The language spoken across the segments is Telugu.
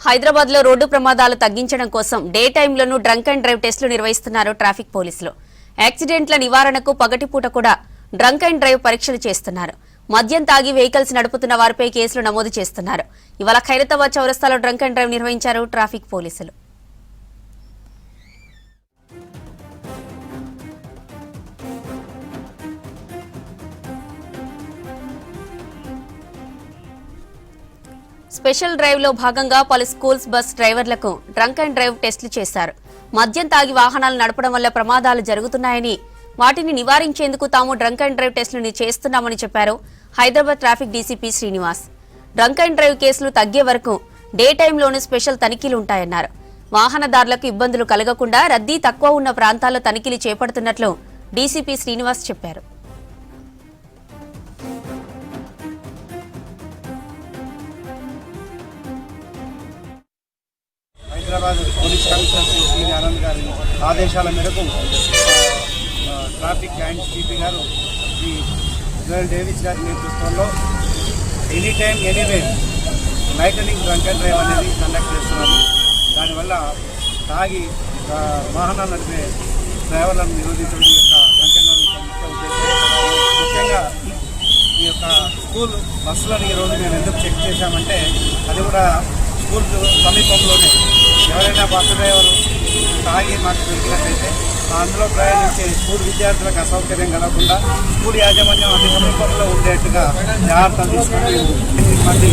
హైదరాబాద్ లో రోడ్డు ప్రమాదాలు తగ్గించడం కోసం డే టైంలోనూ డ్రంక్ అండ్ డ్రైవ్ టెస్టులు నిర్వహిస్తున్నారు ట్రాఫిక్ పోలీసులు. యాక్సిడెంట్ల నివారణకు పగటిపూట కూడా డ్రంక్ అండ్ డ్రైవ్ పరీక్షలు చేస్తున్నారు. మద్యం తాగి వెహికల్స్ నడుపుతున్న వారిపై కేసులు నమోదు చేస్తున్నారు. ఇవాళ ఖైరతాబాద్ చౌరస్తాలో డ్రంక్ అండ్ డ్రైవ్ నిర్వహించారు ట్రాఫిక్ పోలీసులు. స్పెషల్ డ్రైవ్ లో భాగంగా పలు స్కూల్స్ బస్ డ్రైవర్లకు డ్రంక్ అండ్ డ్రైవ్ టెస్టులు చేశారు. మద్యం తాగి వాహనాలు నడపడం వల్ల ప్రమాదాలు జరుగుతున్నాయని, వాటిని నివారించేందుకు తాము డ్రంక్ అండ్ డ్రైవ్ టెస్టులను చేస్తున్నామని చెప్పారు Hyderabad traffic DCP Srinivas. Drunk and drive కేసులు తగ్గే వరకు డే టైంలోనూ స్పెషల్ తనిఖీలు ఉంటాయన్నారు. వాహనదారులకు ఇబ్బందులు కలగకుండా రద్దీ తక్కువ ఉన్న ప్రాంతాల్లో తనిఖీలు చేపడుతున్నట్లు డీసీపీ శ్రీనివాస్ చెప్పారు. హైదరాబాద్ పోలీస్ కమిషనర్ శ్రీ ఆనంద్ గారి ఆదేశాల మేరకు ట్రాఫిక్ అండ్ సిపి గారు శ్రీ జనరల్ డేవిస్ గారి నేతృత్వంలో any time anywhere lightening drunk and drive అనేది కండక్ట్ చేస్తున్నాము. దానివల్ల తాగి వాహనాలు నడిపే డ్రైవర్లను నిరోధించడం యొక్క డ్రంక్ అండ్ డ్రైవ్ ముఖ్య ఉద్దేశం. ముఖ్యంగా ఈ యొక్క స్కూల్ బస్సులను ఈరోజు మేము ఎందుకు చెక్ చేశామంటే, అది కూడా స్కూల్ సమీపంలోనే ఎవరైనా బస్సు డ్రైవరు తాగి మాకు దొరికినట్లయితే అందులో ప్రయాణించే స్కూల్ విద్యార్థులకు అసౌకర్యం కలగకుండా స్కూల్ యాజమాన్యం అతి సమీపంలో ఉండేట్టుగా జాగ్రత్తలు తీసుకుంటూ 8 మంది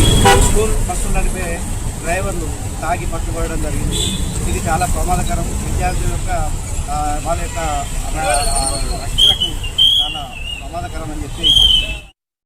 స్కూల్ బస్సులు నడిపే డ్రైవర్లు తాగి పట్టుకోవడం జరిగింది. ఇది చాలా ప్రమాదకరం. విద్యార్థుల యొక్క వాళ్ళ యొక్క రక్షణకు చాలా ప్రమాదకరం అని చెప్పి